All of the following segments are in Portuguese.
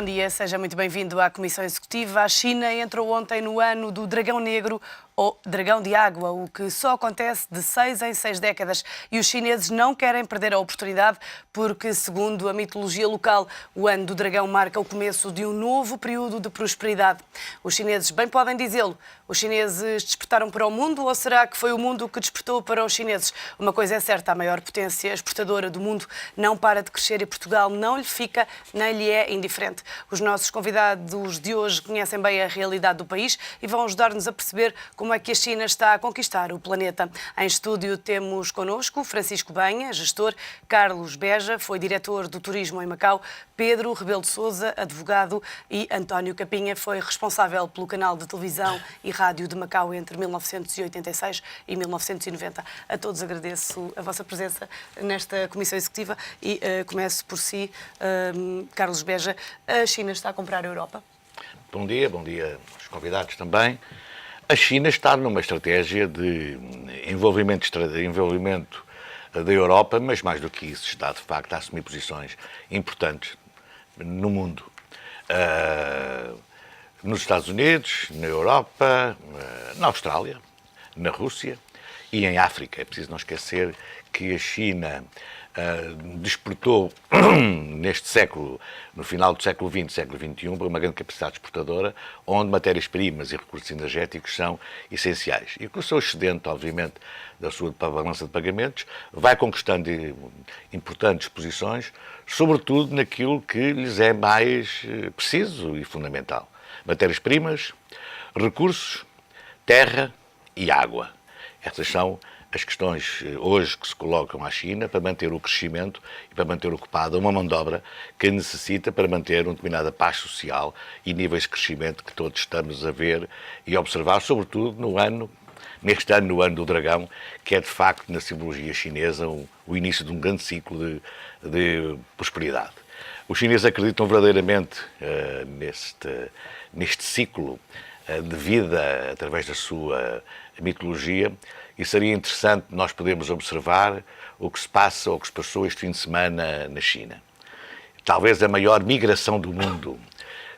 bom dia. Seja muito bem-vindo à Comissão Executiva. A China entrou ontem no ano do Dragão Negro, ou Dragão de Água, o que só acontece de 6 em 6 décadas. E os chineses não querem perder a oportunidade porque, segundo a mitologia local, o ano do Dragão marca o começo de um novo período de prosperidade. Os chineses bem podem dizê-lo. Os chineses despertaram para o mundo ou será que foi o mundo que despertou para os chineses? Uma coisa é certa, a maior potência exportadora do mundo não para de crescer e Portugal não lhe fica nem lhe é indiferente. Os nossos convidados de hoje conhecem bem a realidade do país e vão ajudar-nos a perceber como é que a China está a conquistar o planeta. Em estúdio temos connosco Francisco Banha, gestor, Carlos Beja, foi diretor do turismo em Macau, Pedro Rebelo de Sousa, advogado, e António Capinha, foi responsável pelo canal de televisão e rádio de Macau entre 1986 e 1990. A todos agradeço a vossa presença nesta Comissão Executiva e começo por si, Carlos Beja. A China está a comprar a Europa? Bom dia aos convidados também. A China está numa estratégia de envolvimento da Europa, mas mais do que isso, está de facto a assumir posições importantes no mundo. Nos Estados Unidos, na Europa, na Austrália, na Rússia e em África. É preciso não esquecer que a China despertou neste século, no final do século XX, século XXI, para uma grande capacidade exportadora, onde matérias-primas e recursos energéticos são essenciais. E com o seu excedente, obviamente, da sua balança de pagamentos, vai conquistando importantes posições, sobretudo naquilo que lhes é mais preciso e fundamental. Matérias-primas, recursos, terra e água. Essas são as questões hoje que se colocam à China para manter o crescimento e para manter ocupada uma mão de obra que necessita para manter uma determinada paz social e níveis de crescimento que todos estamos a ver e a observar, sobretudo neste ano, no ano do dragão, que é de facto, na simbologia chinesa, o início de um grande ciclo de prosperidade. Os chineses acreditam verdadeiramente neste ciclo de vida através da sua mitologia. E seria interessante nós podermos observar o que se passa ou o que se passou este fim de semana na China. Talvez a maior migração do mundo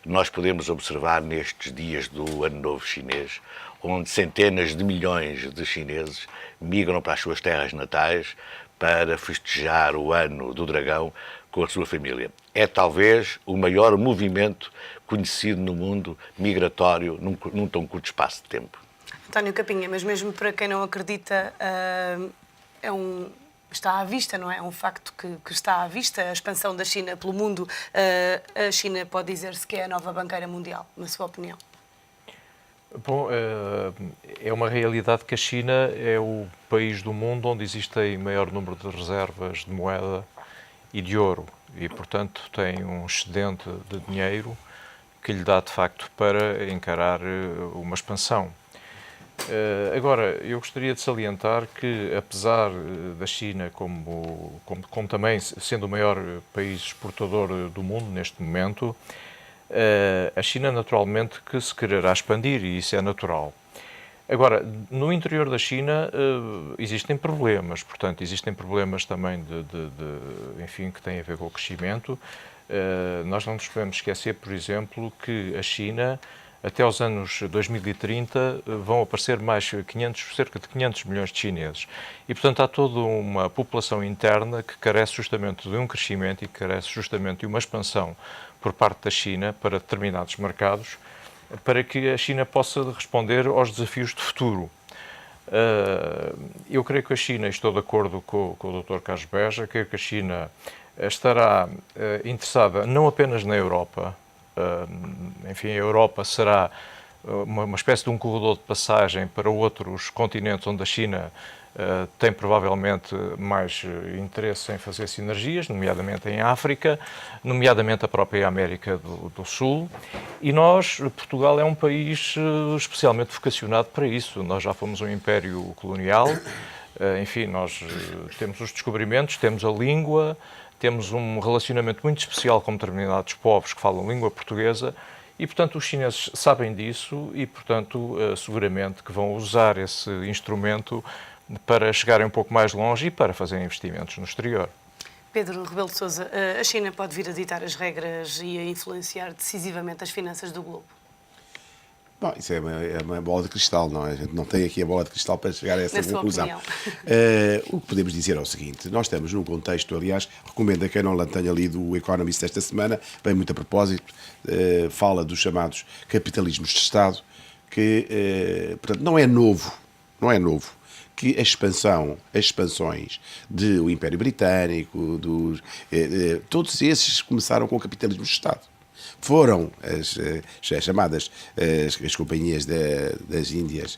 nós podemos observar nestes dias do Ano Novo Chinês, onde centenas de milhões de chineses migram para as suas terras natais para festejar o Ano do Dragão com a sua família. É talvez o maior movimento conhecido no mundo migratório num tão curto espaço de tempo. António Capinha, mas mesmo para quem não acredita, está à vista, não é? É um facto que está à vista, a expansão da China pelo mundo. A China pode dizer-se que é a nova banqueira mundial, na sua opinião? Bom, é uma realidade que a China é o país do mundo onde existem maior número de reservas de moeda e de ouro e, portanto, tem um excedente de dinheiro que lhe dá, de facto, para encarar uma expansão. Agora, eu gostaria de salientar que, apesar da China, como também sendo o maior país exportador do mundo neste momento, a China naturalmente que se quererá expandir e isso é natural. Agora, no interior da China existem problemas, portanto, existem problemas também enfim, que têm a ver com o crescimento. Nós não nos podemos esquecer, por exemplo, que a China, até aos anos 2030, vão aparecer cerca de 500 milhões de chineses. E, portanto, há toda uma população interna que carece justamente de um crescimento e que carece justamente de uma expansão por parte da China para determinados mercados, para que a China possa responder aos desafios de futuro. Eu creio que a China, estou de acordo com o Dr. Carlos Beja, creio que a China estará interessada não apenas na Europa. Enfim, a Europa será uma espécie de um corredor de passagem para outros continentes onde a China tem provavelmente mais interesse em fazer sinergias, nomeadamente em África, nomeadamente a própria América do Sul. E Portugal é um país especialmente vocacionado para isso. Nós já fomos um império colonial, enfim, nós temos os descobrimentos, temos a língua, temos um relacionamento muito especial com determinados povos que falam língua portuguesa e, portanto, os chineses sabem disso e, portanto, seguramente que vão usar esse instrumento para chegarem um pouco mais longe e para fazerem investimentos no exterior. Pedro Rebelo de Sousa, a China pode vir a ditar as regras e a influenciar decisivamente as finanças do globo? Bom, isso é uma bola de cristal, não é? A gente não tem aqui a bola de cristal para chegar a essa Na sua conclusão. opinião. O que podemos dizer é o seguinte: nós estamos num contexto, aliás, recomendo a quem não tenha lido o Economist esta semana, bem muito a propósito, fala dos chamados capitalismos de Estado, que, portanto, não é novo que as expansões do Império Britânico, todos esses começaram com o capitalismo de Estado. Foram as chamadas as companhias das Índias,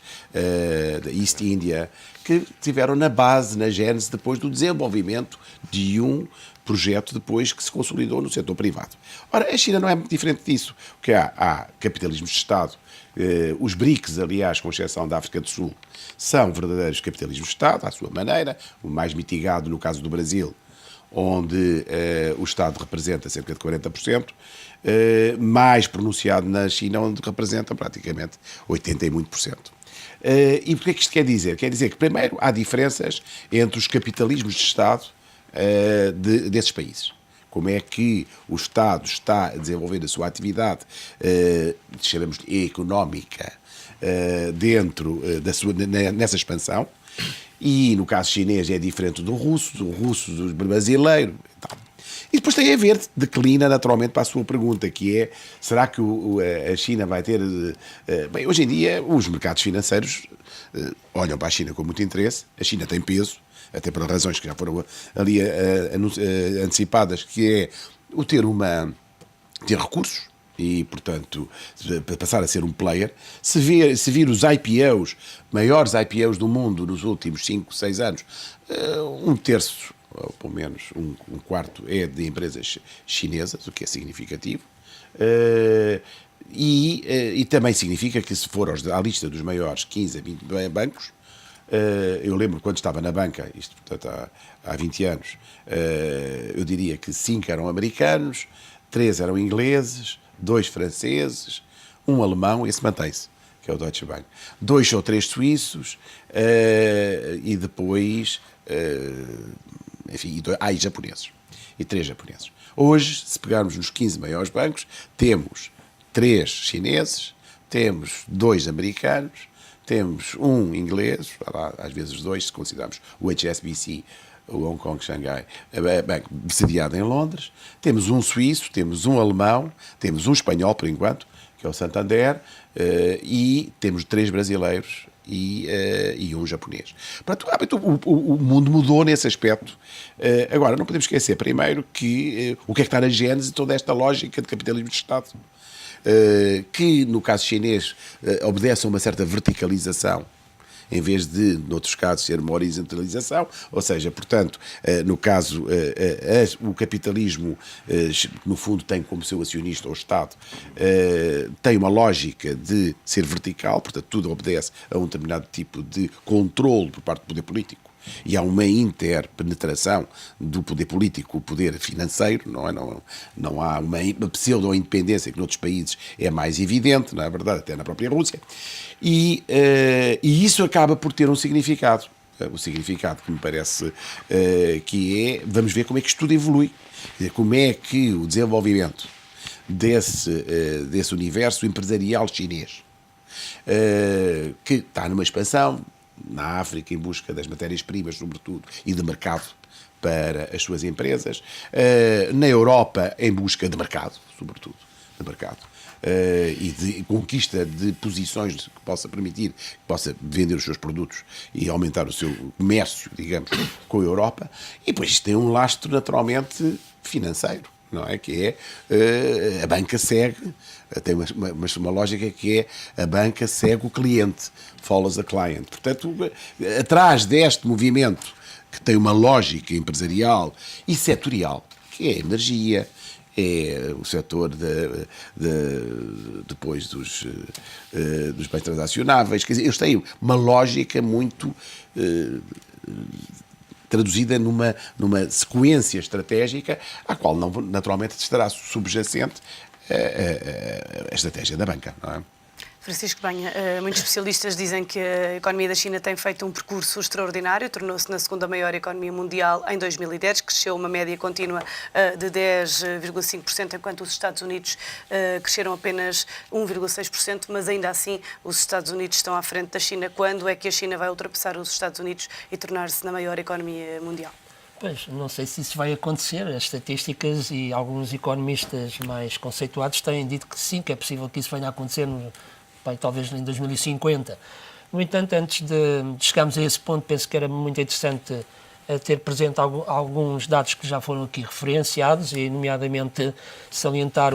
da East India, que tiveram na base, na gênese, depois do desenvolvimento de um projeto depois que se consolidou no setor privado. Ora, a China não é muito diferente disso. O que há capitalismos de Estado. Os BRICS, aliás, com exceção da África do Sul, são verdadeiros capitalismos de Estado, à sua maneira, o mais mitigado no caso do Brasil, onde o Estado representa cerca de 40%, mais pronunciado na China, onde representa praticamente 80% e muito por cento. E porquê é que isto quer dizer? Quer dizer que, primeiro, há diferenças entre os capitalismos de Estado desses países. Como é que o Estado está a desenvolver a sua atividade, chamamos de económica, nessa expansão. E no caso chinês é diferente do russo do brasileiro e tal. E depois tem a ver, declina naturalmente para a sua pergunta, que é, será que a China vai ter... Bem, hoje em dia os mercados financeiros olham para a China com muito interesse, a China tem peso, até por razões que já foram ali antecipadas, que é o ter recursos e, portanto, passar a ser um player. Se vir os IPOs, maiores IPOs do mundo nos últimos 5, 6 anos, um terço, ou pelo menos um quarto, é de empresas chinesas, o que é significativo. E também significa que, se for à lista dos maiores 15 a 20 bancos, eu lembro quando estava na banca, isto portanto há 20 anos, eu diria que 5 eram americanos, 3 eram ingleses, 2 franceses, 1 alemão, esse mantém-se, que é o Deutsche Bank, 2 ou 3 suíços, e depois, enfim, e japoneses, e 3 japoneses. Hoje, se pegarmos nos 15 maiores bancos, temos 3 chineses, temos 2 americanos, temos 1 inglês, às vezes 2, se considerarmos o HSBC, o Hong Kong Shanghai Bank, sediado em Londres, temos 1 suíço, temos 1 alemão, temos 1 espanhol, por enquanto, que é o Santander, e temos 3 brasileiros e 1 japonês. Portanto, o mundo mudou nesse aspecto. Agora, não podemos esquecer, primeiro, que o que é que está na gênese de toda esta lógica de capitalismo de Estado, que, no caso chinês, obedece a uma certa verticalização, em vez de, noutros casos, ser uma horizontalização, ou seja, portanto, no caso, o capitalismo, no fundo, tem como seu acionista o Estado, tem uma lógica de ser vertical, portanto, tudo obedece a um determinado tipo de controle por parte do poder político. E há uma interpenetração do poder político, o poder financeiro, não é? Não há uma pseudo-independência que noutros países é mais evidente, não é verdade? Até na própria Rússia. E isso acaba por ter um significado. O significado que me parece que é, vamos ver como é que isto tudo evolui. Como é que o desenvolvimento desse universo empresarial chinês, que está numa expansão, na África, em busca das matérias-primas, sobretudo, e de mercado para as suas empresas. Na Europa, em busca de mercado, sobretudo, de mercado. E de conquista de posições que possa permitir, que possa vender os seus produtos e aumentar o seu comércio, digamos, com a Europa. E depois isto tem um lastro, naturalmente, financeiro, não é? Que é a banca segue, tem uma lógica que é a banca segue o cliente, follows the client. Portanto, atrás deste movimento que tem uma lógica empresarial e setorial, que é a energia, é o setor depois dos bens transacionáveis, quer dizer, eles têm uma lógica muito traduzida numa sequência estratégica à qual naturalmente estará subjacente a estratégia da banca, não é? Francisco Banha, muitos especialistas dizem que a economia da China tem feito um percurso extraordinário, tornou-se na segunda maior economia mundial em 2010, cresceu uma média contínua de 10,5%, enquanto os Estados Unidos cresceram apenas 1,6%, mas ainda assim os Estados Unidos estão à frente da China. Quando é que a China vai ultrapassar os Estados Unidos e tornar-se na maior economia mundial? Pois, não sei se isso vai acontecer. As estatísticas e alguns economistas mais conceituados têm dito que sim, que é possível que isso venha a acontecer talvez em 2050. No entanto, antes de chegarmos a esse ponto, penso que era muito interessante ter presente alguns dados que já foram aqui referenciados, e nomeadamente salientar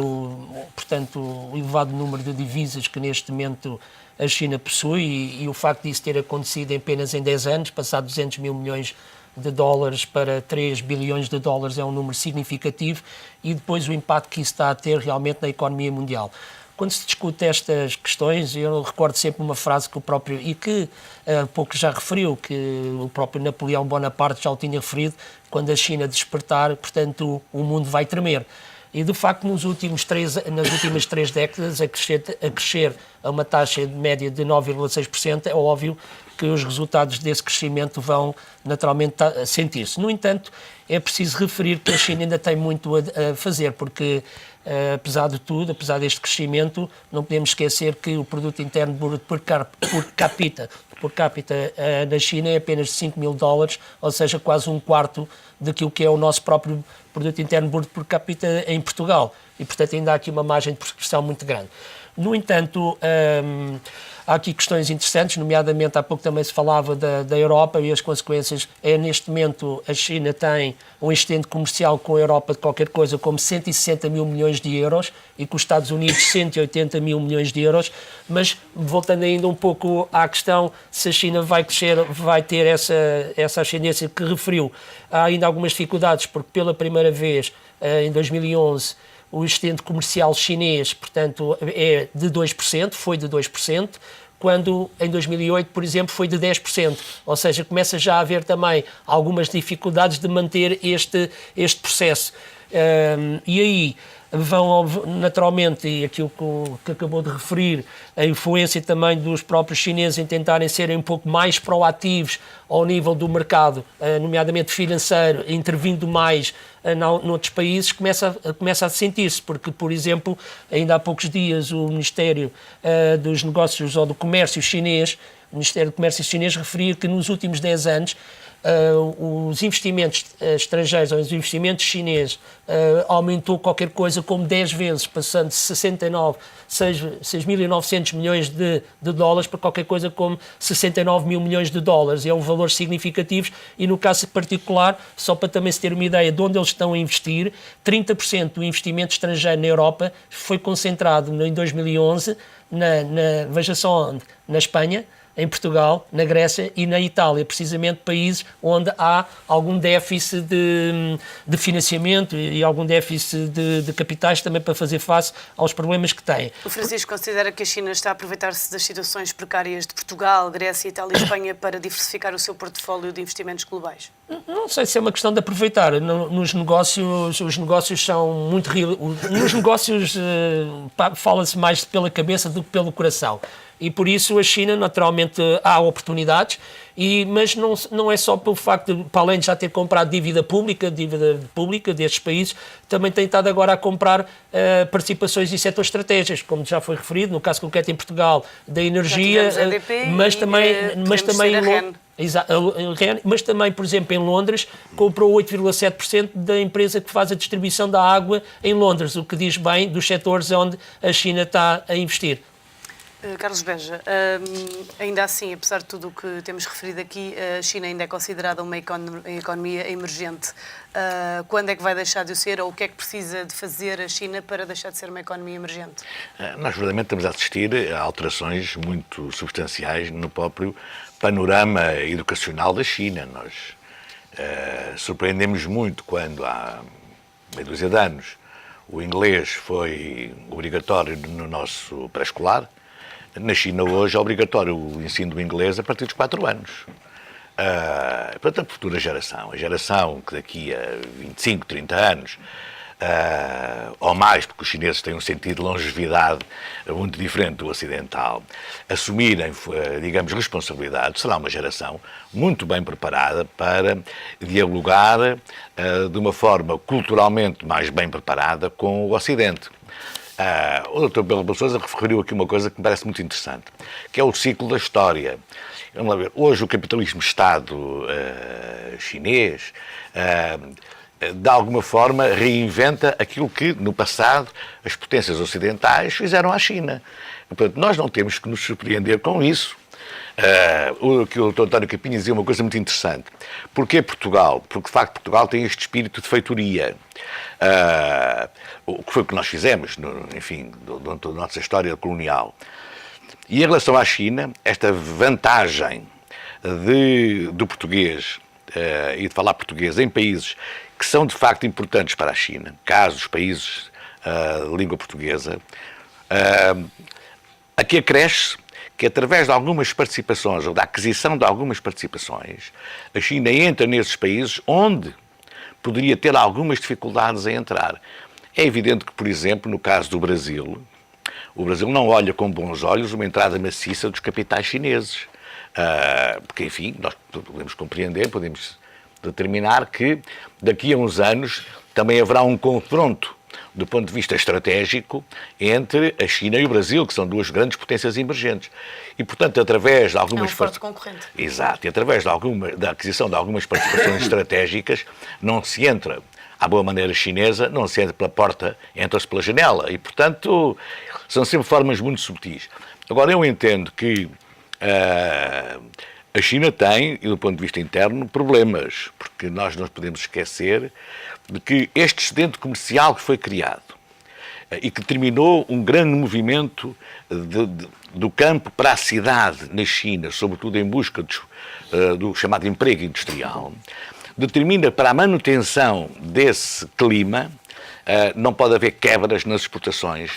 portanto, o elevado número de divisas que neste momento a China possui e o facto disso ter acontecido apenas em 10 anos, passar 200 mil milhões de dólares para 3 bilhões de dólares é um número significativo, e depois o impacto que isso está a ter realmente na economia mundial. Quando se discute estas questões, eu recordo sempre uma frase que o próprio, e que há pouco já referiu, que o próprio Napoleão Bonaparte já o tinha referido: quando a China despertar, portanto, o mundo vai tremer. E, de facto, nas últimas 3 décadas, a crescer a uma taxa de média de 9,6%, é óbvio que os resultados desse crescimento vão naturalmente sentir-se. No entanto, é preciso referir que a China ainda tem muito a fazer, porque, apesar de tudo, apesar deste crescimento, não podemos esquecer que o produto interno bruto por capita na China é apenas de 5 mil dólares, ou seja, quase um quarto daquilo que é o nosso próprio produto interno bruto por capita em Portugal. E, portanto, ainda há aqui uma margem de progressão muito grande. No entanto, há aqui questões interessantes, nomeadamente há pouco também se falava da Europa e as consequências. Neste momento a China tem um excedente comercial com a Europa de qualquer coisa como 160 mil milhões de euros e com os Estados Unidos 180 mil milhões de euros, mas voltando ainda um pouco à questão se a China vai crescer, vai ter essa ascendência que referiu. Há ainda algumas dificuldades, porque pela primeira vez em 2011 o excedente comercial chinês, portanto, é de 2%, foi de 2%, quando em 2008, por exemplo, foi de 10%. Ou seja, começa já a haver também algumas dificuldades de manter este processo. E aí vão naturalmente, e aquilo que acabou de referir, a influência também dos próprios chineses em tentarem serem um pouco mais proativos ao nível do mercado, nomeadamente financeiro, intervindo mais noutros países, começa a sentir-se, porque, por exemplo, ainda há poucos dias o Ministério dos Negócios ou do Comércio chinês, o Ministério do Comércio chinês referia que nos últimos 10 anos os investimentos estrangeiros ou os investimentos chineses aumentou qualquer coisa como 10 vezes, passando de 6.900 milhões de dólares para qualquer coisa como 69 mil milhões de dólares. É um valor significativo e, no caso particular, só para também se ter uma ideia de onde eles estão a investir, 30% do investimento estrangeiro na Europa foi concentrado em 2011, veja só onde, na Espanha, em Portugal, na Grécia e na Itália, precisamente países onde há algum déficit de financiamento e algum déficit de capitais também para fazer face aos problemas que têm. O Francisco considera que a China está a aproveitar-se das situações precárias de Portugal, Grécia, Itália e Espanha para diversificar o seu portfólio de investimentos globais? Não sei se é uma questão de aproveitar. Nos negócios, os negócios são muito... Nos negócios fala-se mais pela cabeça do que pelo coração. E por isso a China, naturalmente, há oportunidades, mas não é só pelo facto de, para além de já ter comprado dívida pública destes países, também tem estado agora a comprar participações em setores estratégicos, como já foi referido, no caso concreto em Portugal, da energia, mas também, por exemplo, em Londres, comprou 8,7% da empresa que faz a distribuição da água em Londres, o que diz bem dos setores onde a China está a investir. Carlos Beja, ainda assim, apesar de tudo o que temos referido aqui, a China ainda é considerada uma economia emergente. Quando é que vai deixar de o ser, ou o que é que precisa de fazer a China para deixar de ser uma economia emergente? Nós, verdadeiramente, estamos a assistir a alterações muito substanciais no próprio panorama educacional da China. Nós surpreendemos muito quando, há meia dúzia de anos, o inglês foi obrigatório no nosso pré-escolar. Na China hoje é obrigatório o ensino do inglês a partir dos 4 anos. Portanto, a futura geração, a geração que daqui a 25, 30 anos ou mais, porque os chineses têm um sentido de longevidade muito diferente do ocidental, assumirem, digamos, responsabilidade, será uma geração muito bem preparada para dialogar de uma forma culturalmente mais bem preparada com o Ocidente. O Dr. Pedro Rebelo de Sousa referiu aqui uma coisa que me parece muito interessante, que é o ciclo da história. Vamos lá ver, hoje o capitalismo-Estado chinês, de alguma forma, reinventa aquilo que, no passado, as potências ocidentais fizeram à China. Portanto, nós não temos que nos surpreender com isso. O que o Dr. António Capinha dizia uma coisa muito interessante. Porquê Portugal? Porque, de facto, Portugal tem este espírito de feitoria. O que foi o que nós fizemos, enfim, da nossa história colonial. E em relação à China, esta vantagem do português e de falar português em países que são de facto importantes para a China, caso os países de língua portuguesa, aqui acresce que através de algumas participações ou da aquisição de algumas participações, a China entra nesses países onde poderia ter algumas dificuldades a entrar. É evidente que, por exemplo, no caso do Brasil, o Brasil não olha com bons olhos uma entrada maciça dos capitais chineses. Porque, enfim, nós podemos compreender, podemos determinar que daqui a uns anos também haverá um confronto do ponto de vista estratégico entre a China e o Brasil, que são duas grandes potências emergentes. E, portanto, através de algumas... É um forte concorrente. Exato. E através da aquisição de algumas participações estratégicas, não se entra à boa maneira chinesa, não se entra pela porta, entra-se pela janela. E, portanto, são sempre formas muito subtis. Agora, eu entendo que a China tem, e do ponto de vista interno, problemas, porque nós não podemos esquecer de que este excedente comercial que foi criado e que terminou um grande movimento do campo para a cidade na China, sobretudo em busca do chamado emprego industrial, determina para a manutenção desse clima não pode haver quebras nas exportações,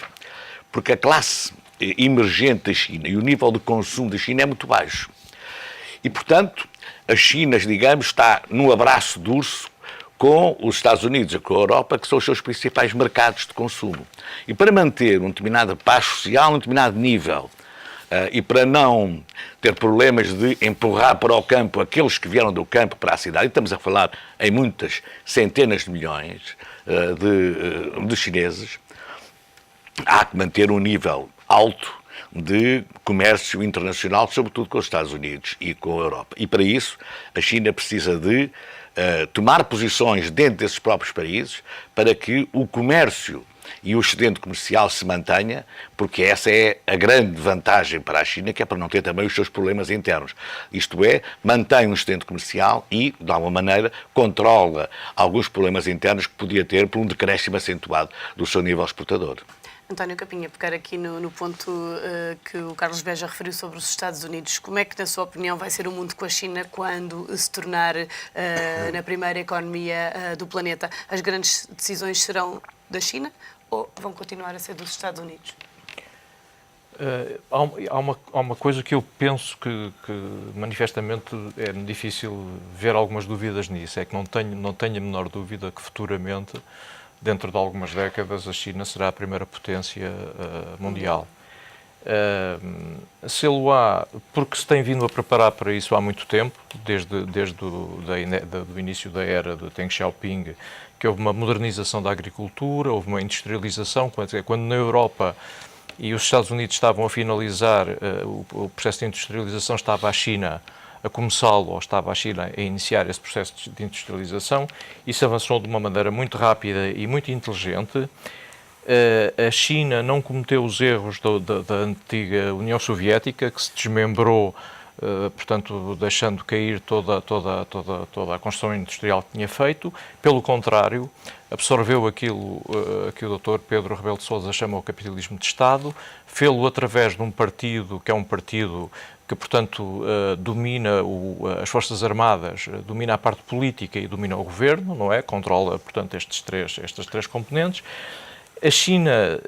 porque a classe emergente da China e o nível de consumo da China é muito baixo. E, portanto, a China, digamos, está num abraço de urso com os Estados Unidos e com a Europa, que são os seus principais mercados de consumo. E para manter uma determinada paz social, um determinado nível, e para não ter problemas de empurrar para o campo aqueles que vieram do campo para a cidade, e estamos a falar em muitas centenas de milhões de chineses, há que manter um nível alto de comércio internacional, sobretudo com os Estados Unidos e com a Europa. E para isso, a China precisa de tomar posições dentro desses próprios países para que o comércio e o excedente comercial se mantenha, porque essa é a grande vantagem para a China, que é para não ter também os seus problemas internos. Isto é, mantém um excedente comercial e, de alguma maneira, controla alguns problemas internos que podia ter por um decréscimo acentuado do seu nível exportador. António Capinha, pegar aqui no ponto que o Carlos Beja referiu sobre os Estados Unidos, como é que, na sua opinião, vai ser o mundo com a China quando se tornar na primeira economia do planeta? As grandes decisões serão da China ou vão continuar a ser dos Estados Unidos? Há uma coisa que eu penso que manifestamente é difícil ver algumas dúvidas nisso, é que não tenho a menor dúvida que futuramente, dentro de algumas décadas, a China será a primeira potência mundial. Sê-lo-á porque se tem vindo a preparar para isso há muito tempo, desde o início da era de Deng Xiaoping, que houve uma modernização da agricultura, houve uma industrialização, quando na Europa e os Estados Unidos estavam a finalizar o processo de industrialização, estava a China a começá-lo, ou estava a China a iniciar esse processo de industrialização. Isso avançou de uma maneira muito rápida e muito inteligente. A China não cometeu os erros da antiga União Soviética, que se desmembrou, portanto, deixando cair toda a construção industrial que tinha feito. Pelo contrário, absorveu aquilo que o Dr. Pedro Rebelo de Sousa chama o capitalismo de Estado, fê-lo através de um partido que é um partido que, portanto, domina as Forças Armadas, domina a parte política e domina o governo, não é? Controla, portanto, estas três componentes. A China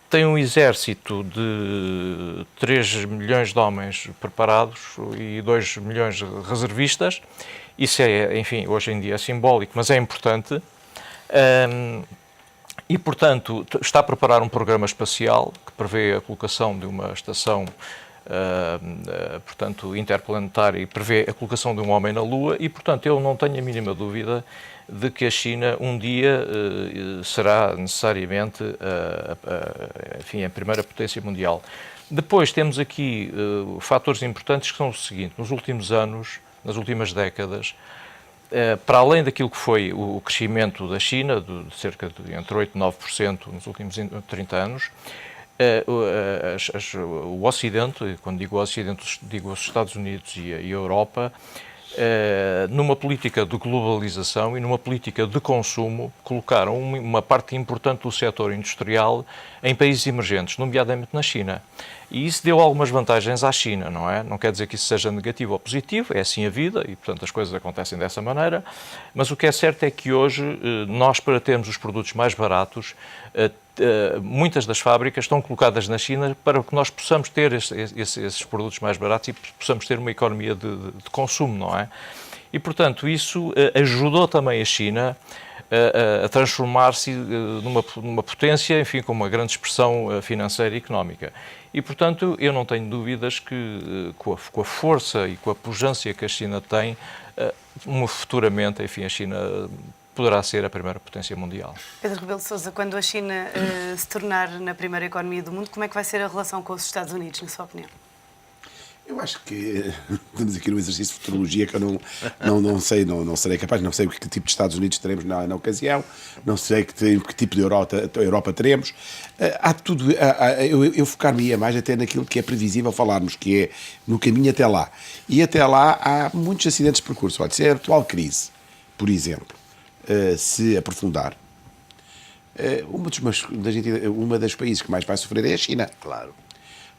tem um exército de 3 milhões de homens preparados e 2 milhões de reservistas. Isso é, enfim, hoje em dia é simbólico, mas é importante. E, portanto, está a preparar um programa espacial que prevê a colocação de uma estação, portanto, interplanetária e prevê a colocação de um homem na Lua e, portanto, eu não tenho a mínima dúvida de que a China um dia será necessariamente enfim, a primeira potência mundial. Depois temos aqui fatores importantes que são o seguinte: nos últimos anos, nas últimas décadas, para além daquilo que foi o crescimento da China, de cerca de entre 8% e 9% nos últimos 30 anos, o Ocidente, quando digo o Ocidente, digo os Estados Unidos e a Europa, numa política de globalização e numa política de consumo, colocaram uma parte importante do setor industrial em países emergentes, nomeadamente na China. E isso deu algumas vantagens à China, não é? Não quer dizer que isso seja negativo ou positivo, é assim a vida e, portanto, as coisas acontecem dessa maneira, mas o que é certo é que hoje, nós, para termos os produtos mais baratos, muitas das fábricas estão colocadas na China para que nós possamos ter esses produtos mais baratos e possamos ter uma economia de consumo, não é? E, portanto, isso ajudou também a China a transformar-se numa potência, enfim, com uma grande expressão financeira e económica. E, portanto, eu não tenho dúvidas que, com a força e com a pujança que a China tem, futuramente, enfim, a China poderá ser a primeira potência mundial. Pedro Rebelo de Sousa, quando a China se tornar na primeira economia do mundo, como é que vai ser a relação com os Estados Unidos, na sua opinião? Eu acho que estamos aqui num exercício de futurologia que eu não sei, não serei capaz, não sei que tipo de Estados Unidos teremos na ocasião, não sei que tipo de Europa teremos. Há tudo, eu focar-me-ia mais até naquilo que é previsível falarmos, que é no caminho até lá. E até lá há muitos acidentes de percurso. Olha, se a atual crise, por exemplo, se aprofundar, uma das países que mais vai sofrer é a China. Claro.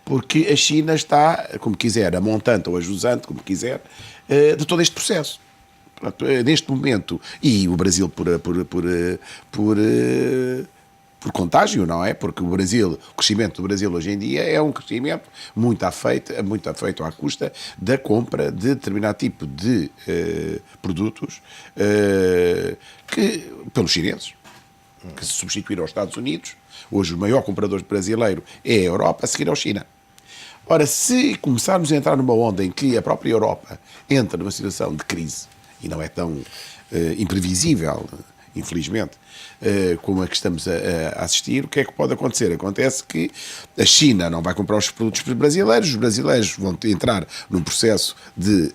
Porque a China está, como quiser, a montante ou a jusante, como quiser, de todo este processo. Portanto, neste momento, e o Brasil por contágio, não é? Porque o crescimento do Brasil hoje em dia é um crescimento muito afeito à custa da compra de determinado tipo de produtos pelos chineses, que se substituíram aos Estados Unidos. Hoje o maior comprador brasileiro é a Europa, a seguir à China. Ora, se começarmos a entrar numa onda em que a própria Europa entra numa situação de crise, e não é tão imprevisível, infelizmente, como a que estamos a assistir, o que é que pode acontecer? Acontece que a China não vai comprar os produtos brasileiros, os brasileiros vão entrar num processo de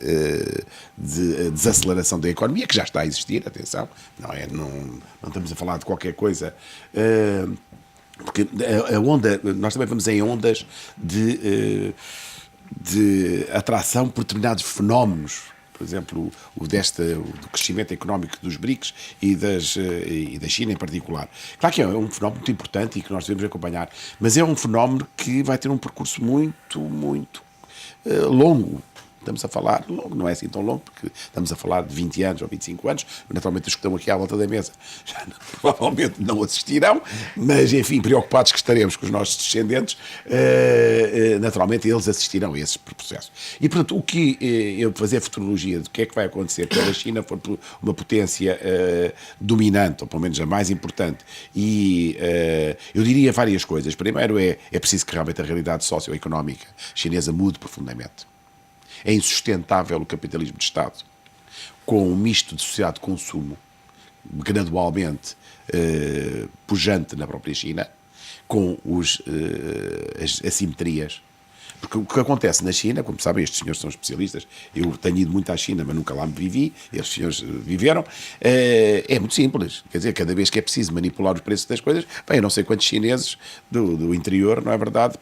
desaceleração da economia, que já está a existir, atenção, não estamos a falar de qualquer coisa... Porque a onda, nós também vamos em ondas de atração por determinados fenómenos. Por exemplo, do crescimento económico dos BRICS e da China em particular. Claro que é um fenómeno muito importante e que nós devemos acompanhar, mas é um fenómeno que vai ter um percurso muito, muito longo. Estamos a falar, longo, não é assim tão longo, porque estamos a falar de 20 anos ou 25 anos, naturalmente os que estão aqui à volta da mesa já provavelmente não assistirão, mas enfim, preocupados que estaremos com os nossos descendentes, naturalmente eles assistirão a esse processo. E portanto, o que eu fazer futurologia do que é que vai acontecer quando a China for uma potência dominante, ou pelo menos a mais importante, e eu diria várias coisas. Primeiro é preciso que realmente a realidade socioeconómica chinesa mude profundamente. É insustentável o capitalismo de Estado, com um misto de sociedade de consumo, gradualmente pujante na própria China, com as assimetrias. Porque o que acontece na China, como sabem, estes senhores são especialistas, eu tenho ido muito à China, mas nunca lá me vivi, estes senhores viveram, é muito simples. Quer dizer, cada vez que é preciso manipular os preços das coisas, bem, eu não sei quantos chineses do interior, não é verdade,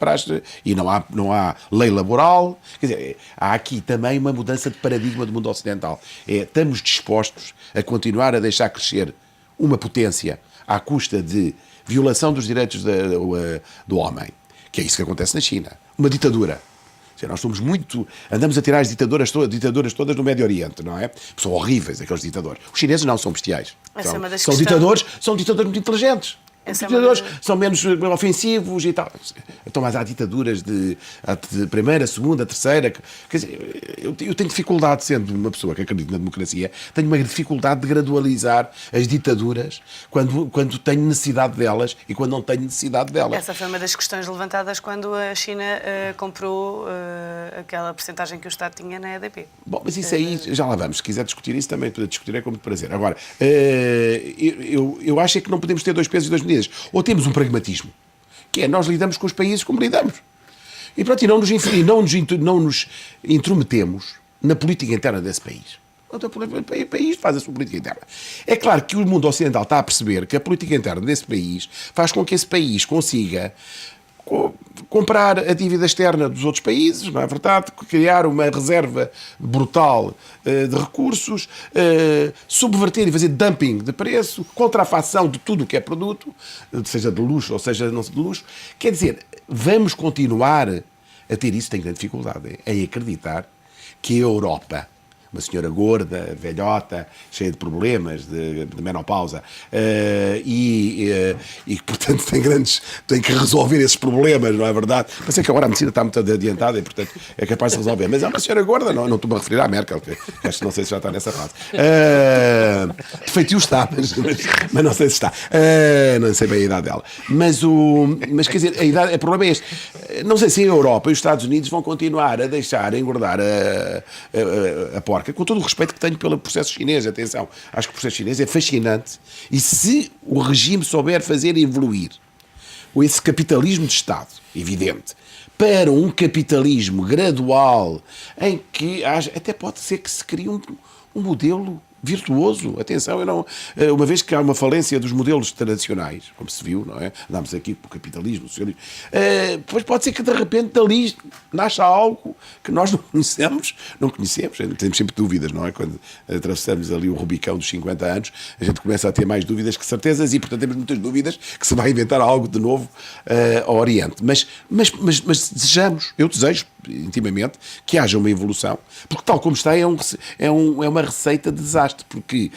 e não há lei laboral. Quer dizer, há aqui também uma mudança de paradigma do mundo ocidental. Estamos dispostos a continuar a deixar crescer uma potência à custa de violação dos direitos do homem, que é isso que acontece na China. Uma ditadura. Nós somos andamos a tirar as ditaduras todas do Médio Oriente, não é? São horríveis aqueles ditadores. Os chineses não são bestiais. São ditadores muito inteligentes. Essa é ditadores uma- são menos ofensivos e tal. Estão mais há ditaduras de primeira, segunda, terceira. Quer dizer, eu tenho dificuldade, sendo uma pessoa que acredita na democracia, tenho uma dificuldade de gradualizar as ditaduras quando tenho necessidade delas e quando não tenho necessidade delas. Essa foi uma das questões levantadas quando a China comprou aquela percentagem que o Estado tinha na EDP. Bom, mas isso aí, já lá vamos. Se quiser discutir isso, também discutirei com muito prazer. Agora, eu acho é que não podemos ter dois pesos e duas medidas. Ou temos um pragmatismo, que é nós lidamos com os países como lidamos. E pronto, e não nos intrometemos na política interna desse país. O país faz a sua política interna. É claro que o mundo ocidental está a perceber que a política interna desse país faz com que esse país consiga comprar a dívida externa dos outros países, não é verdade? Criar uma reserva brutal de recursos, subverter e fazer dumping de preço, contrafação de tudo o que é produto, seja de luxo ou seja não de luxo. Quer dizer, vamos continuar a ter isso. Tenho grande dificuldade em acreditar que a Europa, uma senhora gorda, velhota, cheia de problemas, de menopausa, e portanto tem que resolver esses problemas, não é verdade? Mas é que agora a medicina está muito adiantada e, portanto, é capaz de resolver. Mas é uma senhora gorda, não estou-me a referir à Merkel, que acho que não sei se já está nessa fase. Feitio está, mas não sei se está. Não sei bem a idade dela. Mas quer dizer, o problema é este. Não sei se a Europa e os Estados Unidos vão continuar a deixar engordar a porca, com todo o respeito que tenho pelo processo chinês. Atenção, acho que o processo chinês é fascinante e se o regime souber fazer evoluir esse capitalismo de Estado, evidente, para um capitalismo gradual em que até pode ser que se crie um modelo virtuoso. Atenção, uma vez que há uma falência dos modelos tradicionais, como se viu, não é? Andámos aqui para o capitalismo, o socialismo, pois pode ser que de repente dali nasça algo que nós não conhecemos, temos sempre dúvidas, não é? Quando atravessamos ali o Rubicão dos 50 anos, a gente começa a ter mais dúvidas que certezas e, portanto, temos muitas dúvidas que se vai inventar algo de novo ao Oriente. Mas eu desejo intimamente que haja uma evolução, porque tal como está é uma receita de desastre, porque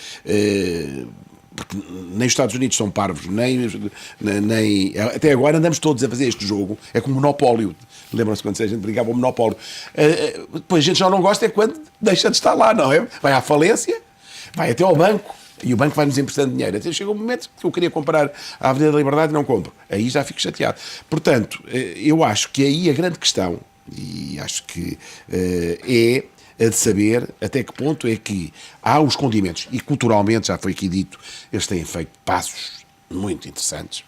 nem os Estados Unidos são parvos, nem até agora andamos todos a fazer este jogo, é como monopólio. Lembram-se quando a gente brigava ao monopólio? Depois a gente já não gosta é quando deixa de estar lá, não é? Vai à falência, vai até ao banco, e o banco vai-nos emprestando dinheiro. Até chega um momento que eu queria comprar a Avenida da Liberdade e não compro. Aí já fico chateado. Portanto, eu acho que aí a grande questão, e acho que é a de saber até que ponto é que há os condimentos, e culturalmente, já foi aqui dito, eles têm feito passos muito interessantes.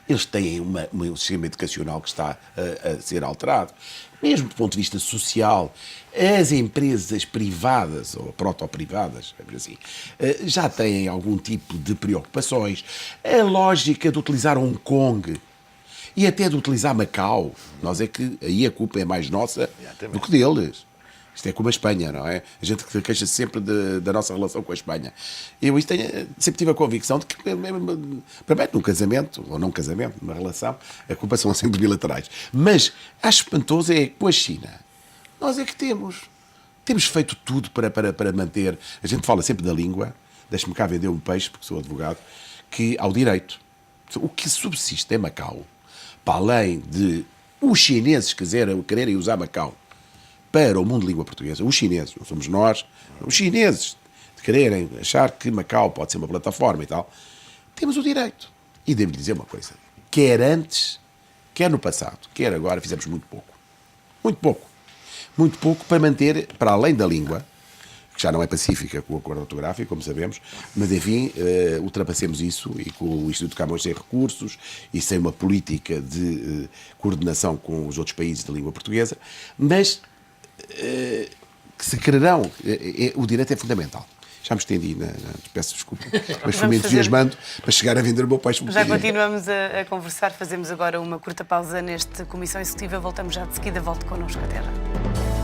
Eles têm um sistema educacional que está a ser alterado. Mesmo do ponto de vista social, as empresas privadas, ou proto-privadas, assim, já têm algum tipo de preocupações. A lógica de utilizar Hong Kong e até de utilizar Macau, nós é que aí a culpa é mais nossa do que deles. Isto é como a Espanha, não é? A gente queixa-se sempre da nossa relação com a Espanha. Eu sempre tive a convicção de que, primeiro, num casamento, ou não casamento, numa relação, a culpa são sempre bilaterais. Mas acho espantoso é que com a China, nós é que temos feito tudo para manter. A gente fala sempre da língua, deixe-me cá vender um peixe, porque sou advogado, que ao direito. O que subsiste em Macau, para além de os chineses quererem usar Macau para o mundo de língua portuguesa, os chineses, não somos nós, os chineses, de quererem achar que Macau pode ser uma plataforma e tal, temos o direito. E devo-lhe dizer uma coisa, quer antes, quer no passado, quer agora, fizemos muito pouco. Muito pouco. Muito pouco para manter, para além da língua, que já não é pacífica com o acordo ortográfico, como sabemos, mas enfim, ultrapassemos isso e com o Instituto Camões sem recursos e sem uma política de coordenação com os outros países de língua portuguesa, mas que se quererão, o direito é fundamental. Já me estendi, peço desculpa, mas fui-me entusiasmando para chegar a vender o meu peixe. Já continuamos a conversar, fazemos agora uma curta pausa neste Comissão Executiva, voltamos já de seguida, volte connosco até já.